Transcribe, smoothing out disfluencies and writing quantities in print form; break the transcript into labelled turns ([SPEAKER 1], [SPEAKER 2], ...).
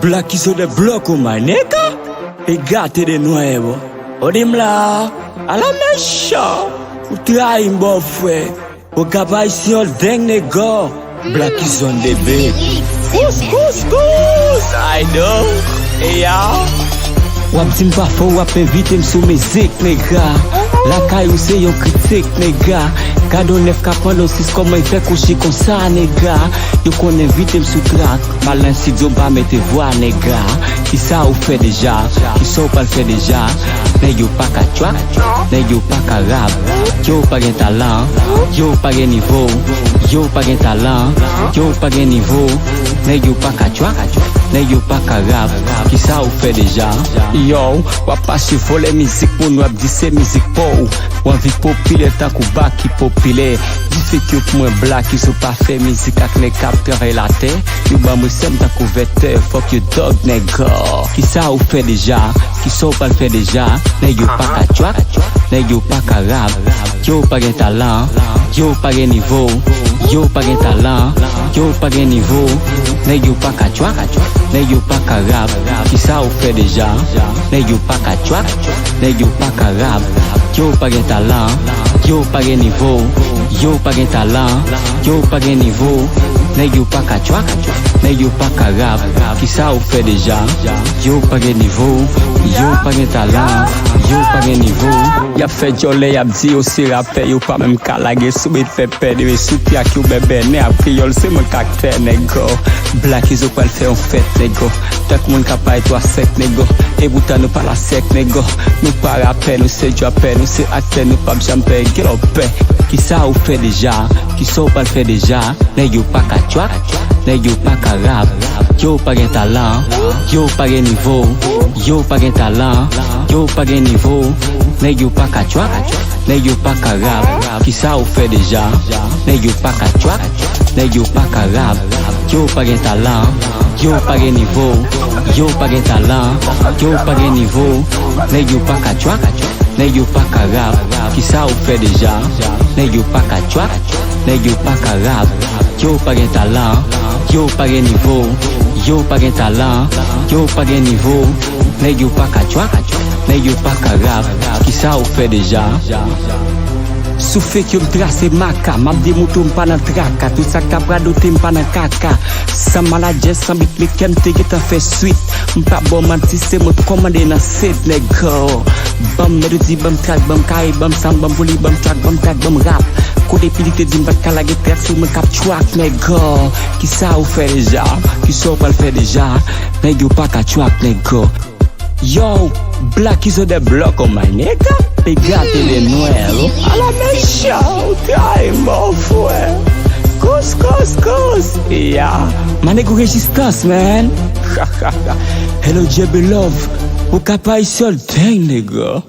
[SPEAKER 1] Black is on the block, oh my nigga. E gâte de nuevo. Odim la, a la mecha. O trai mbo fwe. O kapay si ol deng nigga. Black is on the beat. Kus. I know. Hey ya. Wap zin pa fo wap invite m sou mizik nigga. La kay ou se yon kritik nigga. Kado nef kapan lo sis koman fe kouchi kon sa nigga. Yo kon invite m sou trak. Malin si dzo ba mette voix nigga. Ki sa ou fe deja, ki sa ou pal fe deja. Ne yo pa ka chwak, ne yo pa ka rap. Yo pa gen talan, yo pa gen nivo. Yo pa gen talan, yo pa gen nivo. Ne yo pa ka chwak, ne yo pa ka rap. Ki sa ou fe deja. Yo, wap pa si vole mizik pou nou ap di se mizik pou. Wan vi popile tan kou bak ki popile. Di fe ki yo pou mwen blak ki sou pa fe mizik ak ne kap travay la te. Yo ba mwen sem tan kou vete, fuck you dog nigga. Ki sa ou fe deja, ki sa ou pal fe deja. Ne yo pa ka chwak, ne yo pa ka rap. Yo pa gen talan, yo pa gen nivo. Yo pa gen talan, yo pa gen nivo. Ne yo pa ka chwak, ne yo pa ka rap. Ki sa ou fe deja. Ne yo pa ka chwak, ne yo pa ka rap. Yo pa gen talan, yo pa gen nivo. Yo pa gen talan, yo pa gen nivo. Ne yo pa ka chwak, ne yo pa ka rap. Ki sa ou fe deja. Yo pa gen nivo, yo pa gen talan, yo pa gen nivo. Yap fe jole yap di yo si rapper. Yo pa mem kalage soubit fe pede. We souti ak yo bebe ne ap kreyol se mwen kakter nego. Black is opal fe on fet nego. Tak moun kapay to a sek nego. E bouta nou pa la sek nego. Nou pa rapper, nou se dropper, nou se acteur, nou pa jamper, get up. Ki sa ou fe deja, ki sa ou pal fe deja. Ne yo pa ka chwak, ne yo pa ka rap. Yo pa gen talan, yo pa gen nivo. Yo pa gen talan, yo pa gen nivo. Ne yo pa ka chwak, ne yo pa ka rap. Ki sa ou fe deja. Ne yo pa ka chwak, ne yo pa ka rap. Yo pa gen talan, yo pa gen nivo. Yo pa gen talan, yo pa gen nivo. Ne yo pa ka chwak, ne yo pa ka rap. Ki sa ou fe deja. Ne yo pa ka chwak, ne yo pa ka rap. Yo pa gen talan, yo pa gen nivo. Yo pa gen talan, yo pa gen nivo. Ne yo pa ka chwak, ne yo pa ka rap. Ki sa ou fe deja. Sou fe ki yo m trase maka. Map di moutou m pa nan traka. Tout sa kabra dote m pa nan kaka. San malaje, san bit me kem te get an fe suite. M pa bon manti se mot komande nan set nego. Bam melodi, bam track, bam kay, bam sound, bam voli, bam track, bam tag, bam rap. Kode pilite di m bat kalage tersi m kap chwak nego. Ki sa ou fe deja, ki sa ou pal fe deja. Ne yo pa ka chwak nego. Yo, Black is on the block, oh my nigga. E gâte de nuevo. A la mecha, o trai mbo fwe. Kus. Yeah. My nigga resistance, man. Hello, JB Love. O kapay sol deng, nigga.